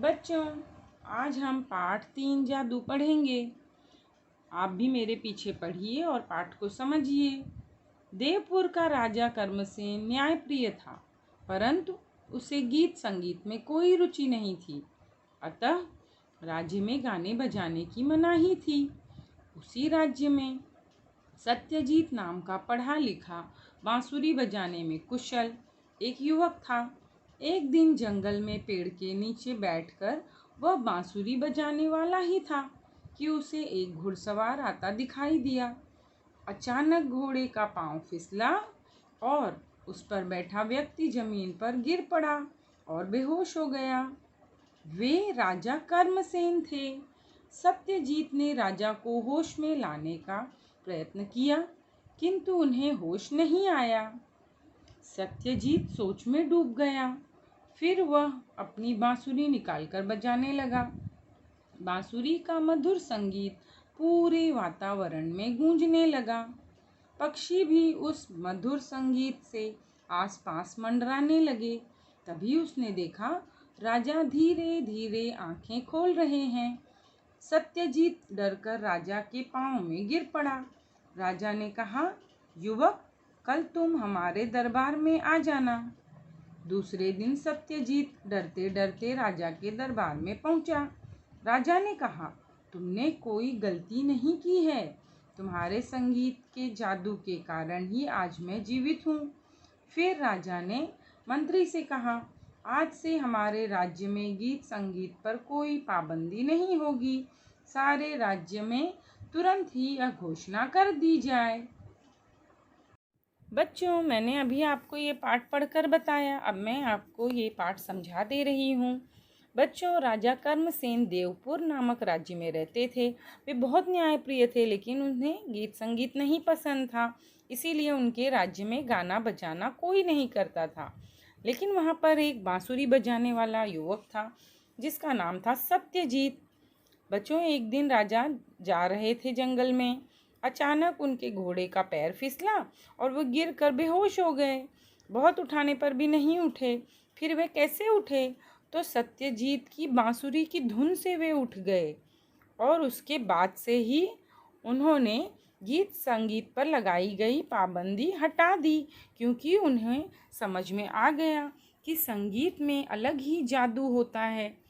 बच्चों, आज हम पाठ 3 जादू पढ़ेंगे। आप भी मेरे पीछे पढ़िए और पाठ को समझिए। देवपुर का राजा कर्मसेन न्यायप्रिय था, परंतु उसे गीत संगीत में कोई रुचि नहीं थी। अतः राज्य में गाने बजाने की मनाही थी। उसी राज्य में सत्यजीत नाम का पढ़ा लिखा बांसुरी बजाने में कुशल एक युवक था। एक दिन जंगल में पेड़ के नीचे बैठकर वह बांसुरी बजाने वाला ही था कि उसे एक घुड़सवार आता दिखाई दिया। अचानक घोड़े का पांव फिसला और उस पर बैठा व्यक्ति जमीन पर गिर पड़ा और बेहोश हो गया। वे राजा कर्मसेन थे। सत्यजीत ने राजा को होश में लाने का प्रयत्न किया, किंतु उन्हें होश नहीं आया। सत्यजीत सोच में डूब गया। फिर वह अपनी बांसुरी निकालकर बजाने लगा। बांसुरी का मधुर संगीत पूरे वातावरण में गूंजने लगा। पक्षी भी उस मधुर संगीत से आसपास मंडराने लगे। तभी उसने देखा राजा धीरे धीरे आंखें खोल रहे हैं। सत्यजीत डरकर राजा के पांव में गिर पड़ा। राजा ने कहा, युवक, कल तुम हमारे दरबार में आ जाना। दूसरे दिन सत्यजीत डरते डरते राजा के दरबार में पहुंचा। राजा ने कहा, तुमने कोई गलती नहीं की है। तुम्हारे संगीत के जादू के कारण ही आज मैं जीवित हूँ। फिर राजा ने मंत्री से कहा, आज से हमारे राज्य में गीत संगीत पर कोई पाबंदी नहीं होगी। सारे राज्य में तुरंत ही यह घोषणा कर दी जाए। बच्चों, मैंने अभी आपको ये पाठ पढ़कर बताया। अब मैं आपको ये पाठ समझा दे रही हूँ। बच्चों, राजा कर्मसेन देवपुर नामक राज्य में रहते थे। वे बहुत न्यायप्रिय थे, लेकिन उन्हें गीत संगीत नहीं पसंद था। इसीलिए उनके राज्य में गाना बजाना कोई नहीं करता था। लेकिन वहाँ पर एक बांसुरी बजाने वाला युवक था, जिसका नाम था सत्यजीत। बच्चों, एक दिन राजा जा रहे थे जंगल में। अचानक उनके घोड़े का पैर फिसला और वो गिर कर बेहोश हो गए। बहुत उठाने पर भी नहीं उठे। फिर वे कैसे उठे? तो सत्यजीत की बांसुरी की धुन से वे उठ गए। और उसके बाद से ही उन्होंने गीत संगीत पर लगाई गई पाबंदी हटा दी, क्योंकि उन्हें समझ में आ गया कि संगीत में अलग ही जादू होता है।